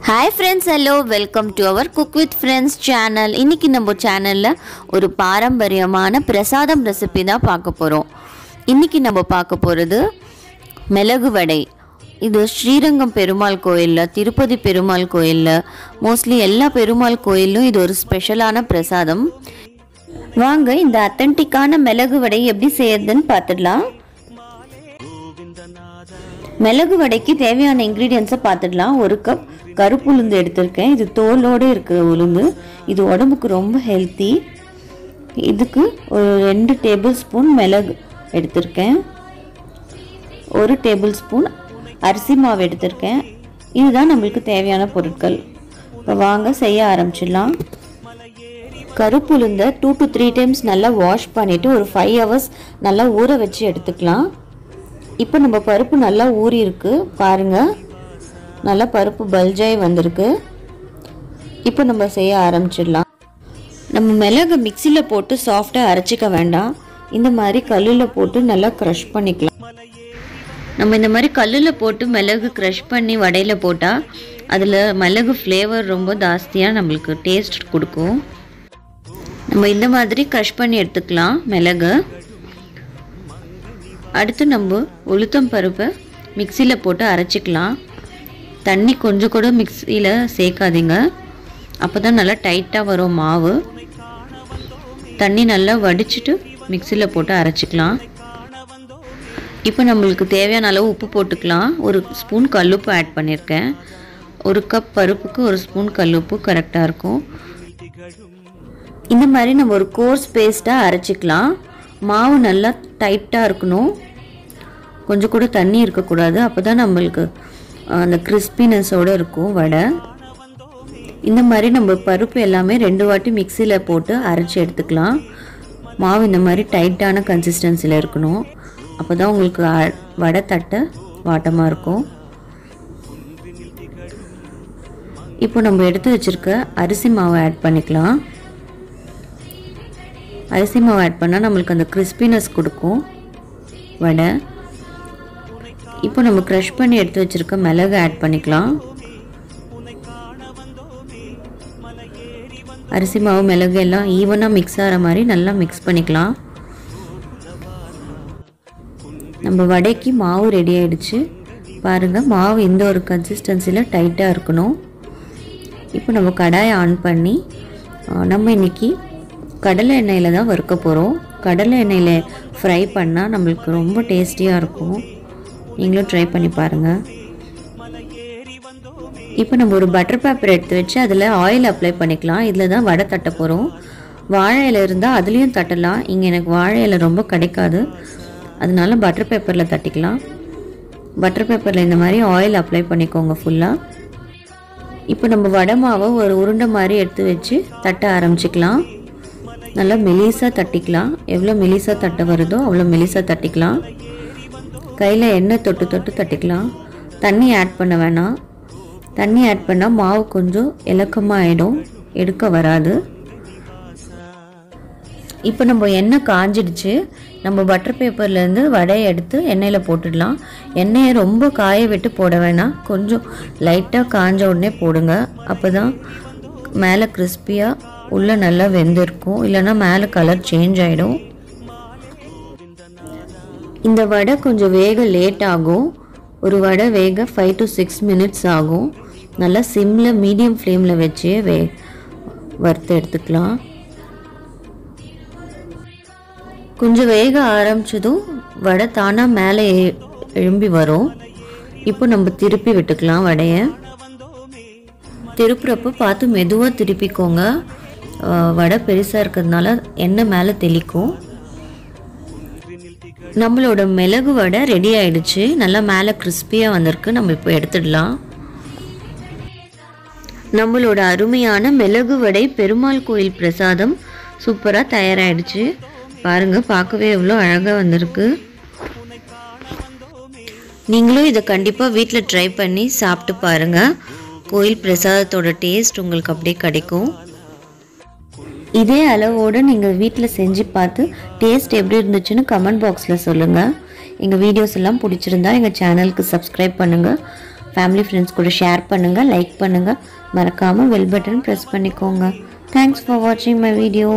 Hi friends, hello, welcome to our Cook with Friends channel. இன்னைக்கு நம்ம சேனல்ல ஒரு பாரம்பரியமான பிரசாதம் ரெசிபி தான் பார்க்க போறோம். இன்னைக்கு நம்ம பார்க்க போறது மிளகு வடை. இது ஸ்ரீரங்கம் பெருமாள் கோயில்ல, திருப்பதி பெருமாள் கோயில்ல, மோஸ்ட்லி எல்லா பெருமாள் கோயிலும் இது ஒரு ஸ்பெஷலான பிரசாதம். வாங்க இந்த அத்தென்டிக்கான மிளகு வடை எப்படி செய்யறதுன்னு பார்த்துடலாம். மிளகு வடைக்கு தேவையான இன்கிரீடியன்ஸை பார்த்துடலாம். ஒரு கப் கருப்பு உளுந்து எடுத்திருக்கேன். இது தோலோடு இருக்கிற உளுந்து. இது உடம்புக்கு ரொம்ப ஹெல்த்தி. இதுக்கு ஒரு 2 டேபிள் ஸ்பூன் மிளகு எடுத்திருக்கேன். 1 டேபிள் ஸ்பூன் அரிசி மாவு எடுத்திருக்கேன். இதுதான் நம்மளுக்கு தேவையான பொருட்கள். இப்போ வாங்க செய்ய ஆரம்பிச்சிடலாம். கருப்பு உளுந்தை 2 to 3 டைம்ஸ் நல்லா வாஷ் பண்ணிவிட்டு ஒரு 5 hours நல்லா ஊற வச்சு எடுத்துக்கலாம். இப்போ நம்ம பருப்பு நல்லா ஊறி இருக்கு பாருங்கள். நல்லா பருப்பு பல்ஜாய் வந்திருக்கு. இப்போ நம்ம செய்ய ஆரம்பிச்சிடலாம். நம்ம மிளகு மிக்சியில் போட்டு சாஃப்டாக அரைச்சிக்க வேண்டாம். இந்த மாதிரி கல்லில் போட்டு நல்லா க்ரஷ் பண்ணிக்கலாம். நம்ம இந்த மாதிரி கல்லில் போட்டு மிளகு க்ரஷ் பண்ணி வடையில் போட்டால் அதில் மிளகு ஃப்ளேவர் ரொம்ப ஜாஸ்தியாக நம்மளுக்கு டேஸ்ட் கொடுக்கும். நம்ம இந்த மாதிரி க்ரஷ் பண்ணி எடுத்துக்கலாம் மிளகு. அடுத்து நம்ம உளுத்தம் பருப்பை மிக்சியில் போட்டு அரைச்சிக்கலாம். தண்ணி கொஞ்சம் கூட மிக்சியில் சேர்க்காதீங்க, அப்போ தான் நல்லா டைட்டாக வரும் மாவு. தண்ணி நல்லா வடிச்சிட்டு மிக்சியில் போட்டு அரைச்சிக்கலாம். இப்போ நம்மளுக்கு தேவையான அளவு உப்பு போட்டுக்கலாம். 1 ஸ்பூன் கல்லுப்பு ஆட் பண்ணியிருக்கேன். 1 கப் பருப்புக்கு 1 ஸ்பூன் கல்லுப்பு கரெக்டாக இருக்கும். இந்த மாதிரி நம்ம ஒரு கோர்ஸ் பேஸ்ட்டாக அரைச்சிக்கலாம். மாவு நல்லா டைட்டாக இருக்கணும், கொஞ்சம் கூட தண்ணி இருக்கக்கூடாது. அப்போ தான் நம்மளுக்கு அந்த கிறிஸ்பினஸோடு இருக்கும் வடை. இந்த மாதிரி நம்ம பருப்பு எல்லாமே 2 வாட்டி மிக்சியில் போட்டு அரைச்சி எடுத்துக்கலாம். மாவு இந்த மாதிரி டைட்டான கன்சிஸ்டன்சியில் இருக்கணும். அப்போ தான் உங்களுக்கு வடை தட்டை வாட்டமாக இருக்கும். இப்போ நம்ம எடுத்து வச்சுருக்க அரிசி மாவை ஆட் பண்ணிக்கலாம். அரிசி மாவு ஆட் பண்ணால் நம்மளுக்கு அந்த கிறிஸ்பினஸ் கொடுக்கும் வடை. இப்போ நம்ம க்ரஷ் பண்ணி எடுத்து வச்சுருக்க மிளகு ஆட் பண்ணிக்கலாம். அரிசி மாவு மிளகு எல்லாம் ஈவனாக மிக்ஸ் ஆகிற மாதிரி நல்லா மிக்ஸ் பண்ணிக்கலாம். நம்ம வடைக்கு மாவு ரெடி ஆகிடுச்சு பாருங்கள். மாவு இந்த ஒரு கன்சிஸ்டன்சியில் டைட்டாக இருக்கணும். இப்போ நம்ம கடாயை ஆன் பண்ணி நம்ம இன்றைக்கி கடலை எண்ணெயில் தான் வறுக்க போகிறோம். கடலை எண்ணெயில் ஃப்ரை பண்ணால் நம்மளுக்கு ரொம்ப டேஸ்டியாக இருக்கும். நீங்களும் ட்ரை பண்ணி பாருங்கள். இப்போ நம்ம ஒரு பட்டர் பேப்பர் எடுத்து வச்சு அதில் ஆயில் அப்ளை பண்ணிக்கலாம். இதில் தான் வடை தட்ட போகிறோம். வாழை இலை இருந்தால் அதுலேயும் தட்டலாம். இங்கே எனக்கு வாழை இலை ரொம்ப கிடைக்காது, அதனால பட்டர் பேப்பரில் தட்டிக்கலாம். பட்டர் பேப்பரில் இந்த மாதிரி ஆயில் அப்ளை பண்ணிக்கோங்க ஃபுல்லாக. இப்போ நம்ம வடை மாவை ஒரு உருண்டை மாதிரி எடுத்து வச்சு தட்ட ஆரம்பிச்சிக்கலாம். நல்லா மெலிசாக தட்டிக்கலாம். எவ்வளோ மெலிசாக தட்ட வருதோ அவ்வளோ மெலிசாக தட்டிக்கலாம். கையில் எண்ணெய் தொட்டு தொட்டு தட்டிக்கலாம். தண்ணி ஆட் பண்ண வேணாம். தண்ணி ஆட் பண்ணால் மாவு கொஞ்சம் இலக்கமாக ஆகிடும், எடுக்க வராது. இப்போ நம்ம எண்ணெய் காஞ்சிடுச்சு. நம்ம பட்டர் பேப்பர்லேருந்து வடையை எடுத்து எண்ணெயில் போட்டுடலாம். எண்ணெயை ரொம்ப காய விட்டு போட வேணாம், கொஞ்சம் லைட்டாக காஞ்ச உடனே போடுங்க. அப்போ தான் மேலே கிறிஸ்பியாக உள்ளே நல்லா வெந்திருக்கும், இல்லைன்னா மேலே கலர் சேஞ்ச் ஆகிடும். இந்த வடை கொஞ்சம் வேக லேட் ஆகும். ஒரு வடை வேக 5 to 6 minutes ஆகும். நல்லா சிம்மில் மீடியம் ஃப்ளேமில் வச்சு வறுத்து எடுத்துக்கலாம். கொஞ்சம் வேக ஆரம்பித்ததும் வடை தானாக மேலே எழும்பி வரும். இப்போ நம்ம திருப்பி விட்டுக்கலாம் வடையை. திருப்புறப்போ பார்த்து மெதுவாக திருப்பிக்கோங்க. வடை பெருசாக இருக்கிறதுனால எண்ணெய் மேலே தெளிக்கும். நம்மளோட மிளகு வடை ரெடி ஆயிடுச்சு. நல்லா மேலே கிறிஸ்பியாக வந்திருக்கு. நம்ம இப்போ எடுத்துடலாம். நம்மளோட அருமையான மிளகு வடை பெருமாள் கோயில் பிரசாதம் சூப்பராக தயாராகிடுச்சு பாருங்கள். பார்க்கவே எவ்வளோ அழகாக வந்திருக்கு. நீங்களும் இதை கண்டிப்பாக வீட்டில் ட்ரை பண்ணி சாப்பிட்டு பாருங்கள். கோயில் பிரசாதத்தோட டேஸ்ட் உங்களுக்கு அப்படியே கிடைக்கும். இதே அளவோடு நீங்கள் வீட்டில் செஞ்சு பார்த்து டேஸ்ட் எப்படி இருந்துச்சுன்னு கமெண்ட் பாக்ஸில் சொல்லுங்கள். எங்கள் வீடியோஸ் எல்லாம் பிடிச்சிருந்தா எங்கள் சேனலுக்கு சப்ஸ்கிரைப் பண்ணுங்கள். ஃபேமிலி ஃப்ரெண்ட்ஸ் கூட ஷேர் பண்ணுங்கள், லைக் பண்ணுங்கள், மறக்காமல் பெல் பட்டன் ப்ரெஸ் பண்ணிக்கோங்க. தேங்க்ஸ் ஃபார் வாட்சிங் மை வீடியோ.